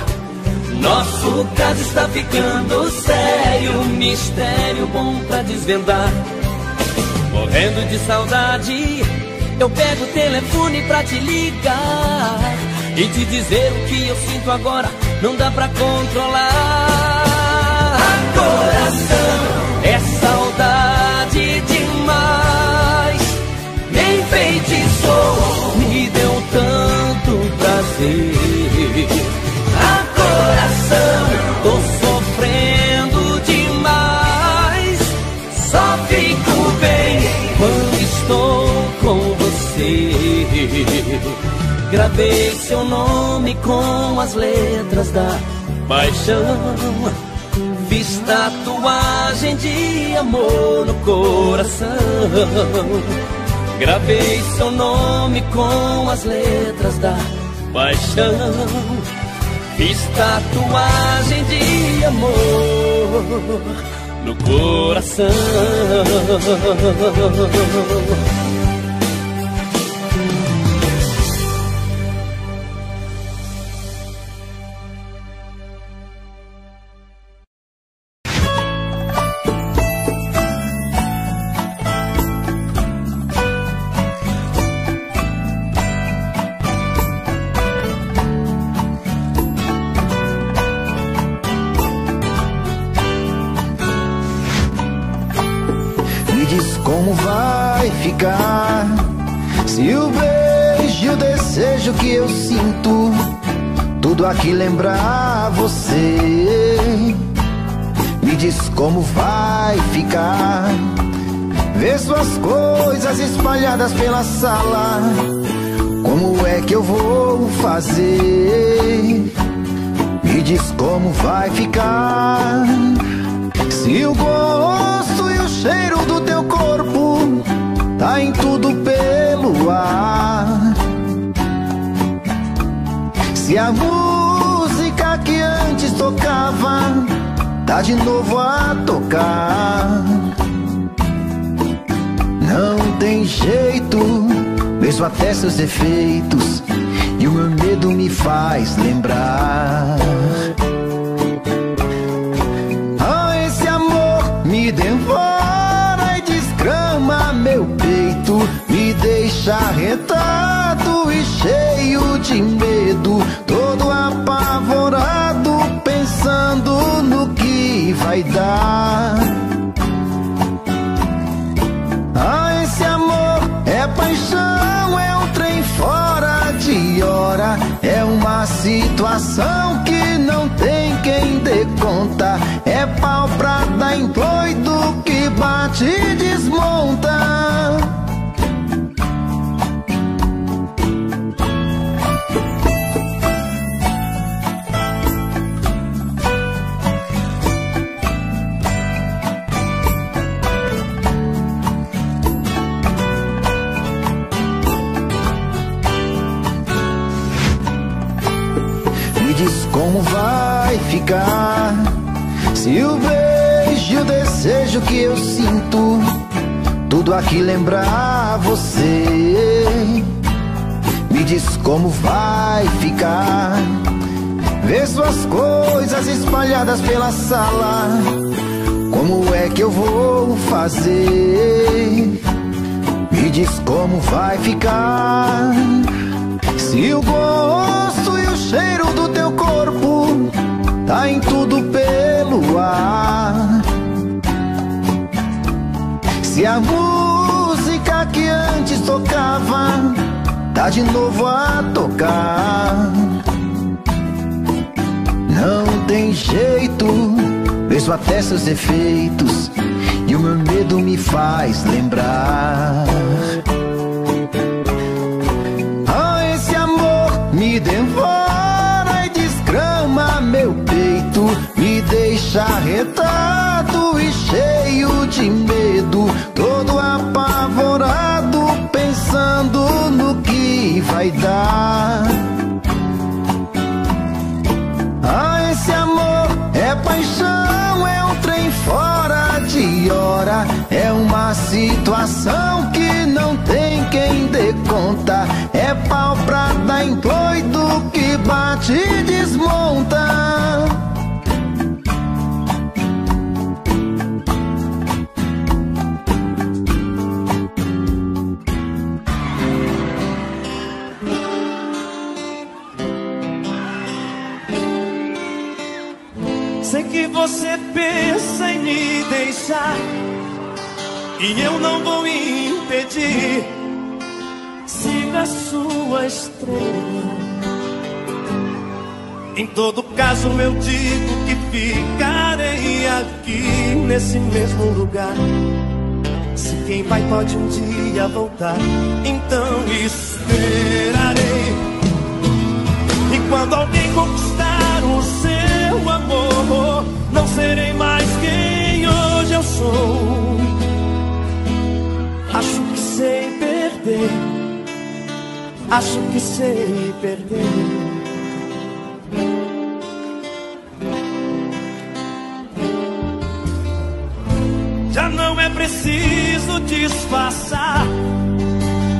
Nosso caso está ficando sério, mistério bom pra desvendar. Morrendo de saudade, eu pego o telefone pra te ligar e te dizer o que eu sinto agora, não dá pra controlar. A coração é saudade demais, nem feitiçou, me deu tanto prazer. A coração, tô sofrendo demais, só fico bem quando estou com você. Gravei seu nome com as letras da paixão, fiz tatuagem de amor no coração. Gravei seu nome com as letras da paixão, fiz tatuagem de amor no coração. Como vai ficar se o beijo e o desejo que eu sinto tudo aqui lembrar você? Me diz como vai ficar ver suas coisas espalhadas pela sala. Como é que eu vou fazer? Me diz como vai ficar se o gosto e o cheiro do teu corpo tá em tudo pelo ar. Se a música que antes tocava tá de novo a tocar. Não tem jeito, vejo até seus defeitos e o meu medo me faz lembrar. devora e desgrama meu peito, me deixa arretado e cheio de medo, todo apavorado, pensando no que vai dar. Ah, esse amor é paixão, é um trem fora de hora, é uma situação que não tem quem dê conta, é pau pra dar em doido que bate e desmonta. Como vai ficar se o beijo e o desejo que eu sinto tudo aqui lembrar você? Me diz como vai ficar ver suas coisas espalhadas pela sala. Como é que eu vou fazer? Me diz como vai ficar se o gosto e o cheiro do teu corpo tá em tudo pelo ar. Se a música que antes tocava tá de novo a tocar, não tem jeito, vejo até seus defeitos e o meu medo me faz lembrar. Me devora e desgrama meu peito, me deixa arretado e cheio de medo, todo apavorado, pensando no que vai dar. Ah, esse amor é paixão, é um trem fora de hora, é uma situação que não tem quem dê conta, é pau pra dar em doido que bate e desmonta. Sei que você pensa em me deixar e eu não vou impedir. Siga a sua estrela. Em todo caso eu digo que ficarei aqui nesse mesmo lugar. Se quem vai pode um dia voltar, então esperarei. E quando alguém conquistar o seu amor, não serei mais quem hoje eu sou. Acho que sei perder, acho que sei perder. Já não é preciso disfarçar,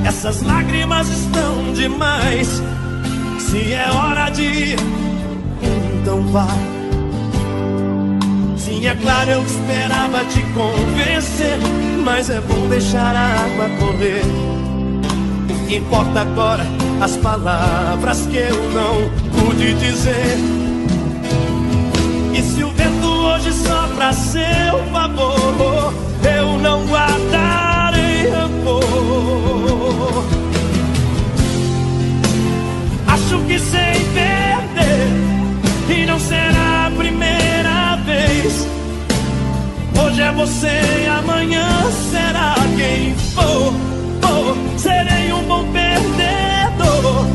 essas lágrimas estão demais. Se é hora de ir, então vá. Sim, é claro, eu esperava te convencer, mas é bom deixar a água correr. O que importa agora, as palavras que eu não pude dizer. E se o vento hoje sopra a seu favor, eu não guardarei rancor. Acho que sei perder e não será a primeira vez. Hoje é você e amanhã será quem for. Serei um bom perdedor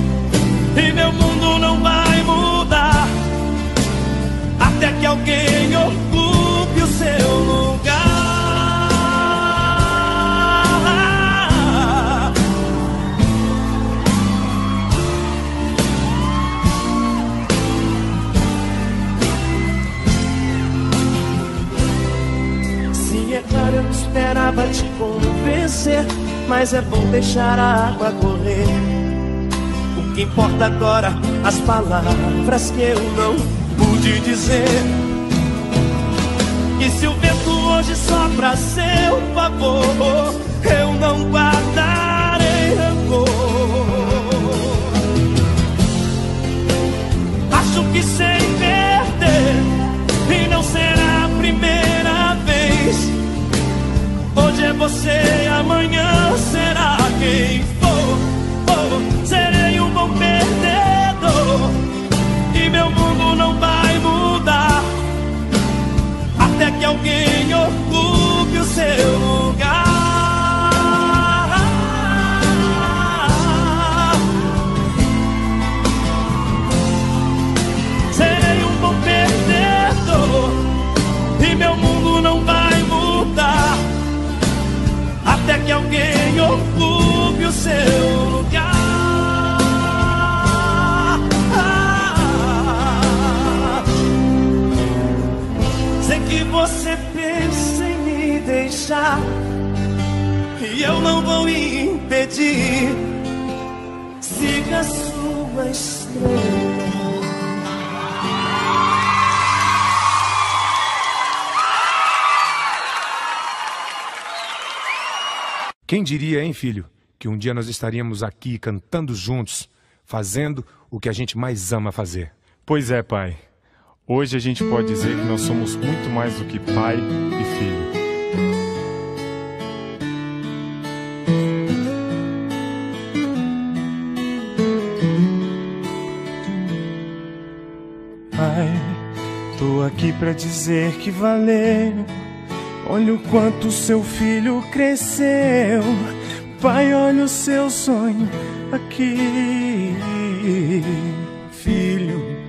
e meu mundo não vai mudar até que alguém ocupe o seu lugar. Sim, é claro, eu esperava te convencer, mas é bom deixar a água correr. O que importa agora, as palavras que eu não pude dizer. E se o vento hoje hoje só pra seu favor, eu não guardarei rancor. Acho que sei perder e não será a primeira vez. Hoje é você, amanhã será quem for. Serei um bom perdedor e meu mundo não vai mudar até que alguém ocupe o seu lugar. Serei um bom perdedor e meu mundo não vai mudar até que alguém ocupe o seu lugar. Sei que você pensa em me deixar e eu não vou impedir. Siga a sua estrela. Quem diria, hein, filho, que um dia nós estaríamos aqui cantando juntos, fazendo o que a gente mais ama fazer. Pois é, pai. Hoje a gente pode dizer que nós somos muito mais do que pai e filho. Pai, tô aqui pra dizer que valeu. Olha o quanto seu filho cresceu. Pai, olha o seu sonho aqui. Filho,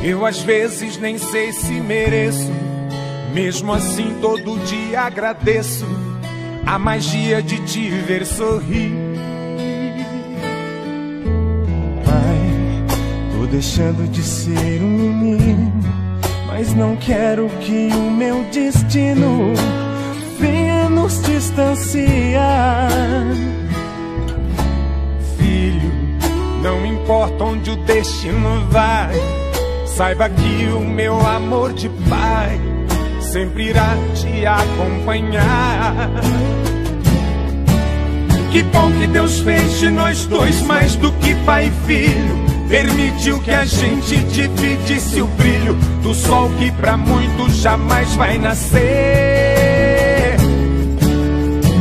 eu às vezes nem sei se mereço, mesmo assim todo dia agradeço a magia de te ver sorrir. Pai, tô deixando de ser um menino, mas não quero que o meu destino venha nos distanciar. Filho, não importa onde o destino vai, saiba que o meu amor de pai sempre irá te acompanhar. Que bom que Deus fez de nós dois mais do que pai e filho. Permitiu que a gente dividisse o brilho do sol que pra muitos jamais vai nascer.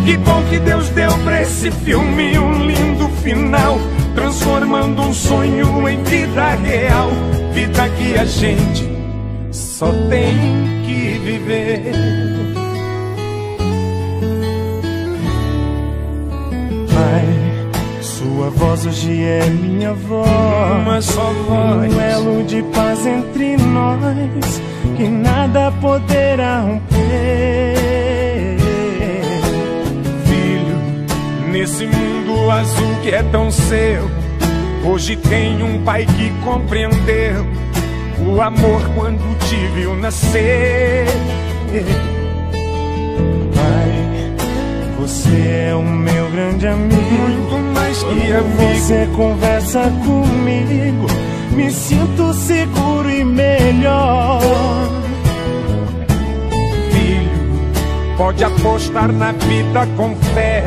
Que bom que Deus deu pra esse filme um lindo final, transformando um sonho em vida real. Vida que a gente só tem que viver. Pai, sua voz hoje é minha voz, uma só voz, um elo de paz entre nós que nada poderá romper. Filho, nesse mundo azul que é tão seu, hoje tem um pai que compreendeu o amor quando te viu nascer. Pai, você é o meu grande amigo, muito mais que amigo. Você conversa comigo, me sinto seguro e melhor. Filho, pode apostar na vida com fé,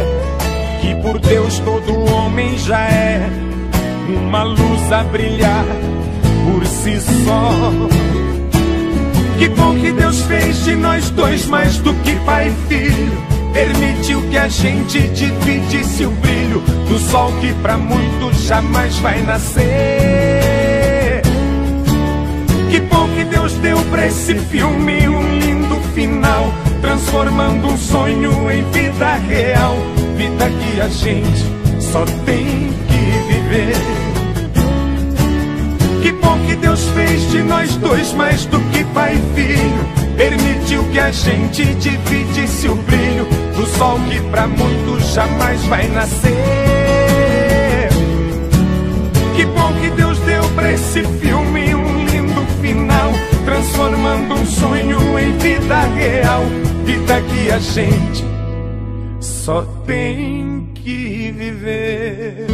que por Deus todo homem já é uma luz a brilhar por si só. Que bom que Deus fez de nós dois mais do que pai e filho. Permitiu que a gente dividisse o brilho do sol que pra muitos jamais vai nascer. Que bom que Deus deu pra esse filme um lindo final, transformando um sonho em vida real. Vida que a gente só tem que viver. Que bom que Deus fez de nós dois mais do que pai e filho. Permitiu que a gente dividisse o brilho do sol que pra muitos jamais vai nascer. Que bom que Deus deu pra esse filme um lindo final, transformando um sonho em vida real. Vida que a gente só tem que viver.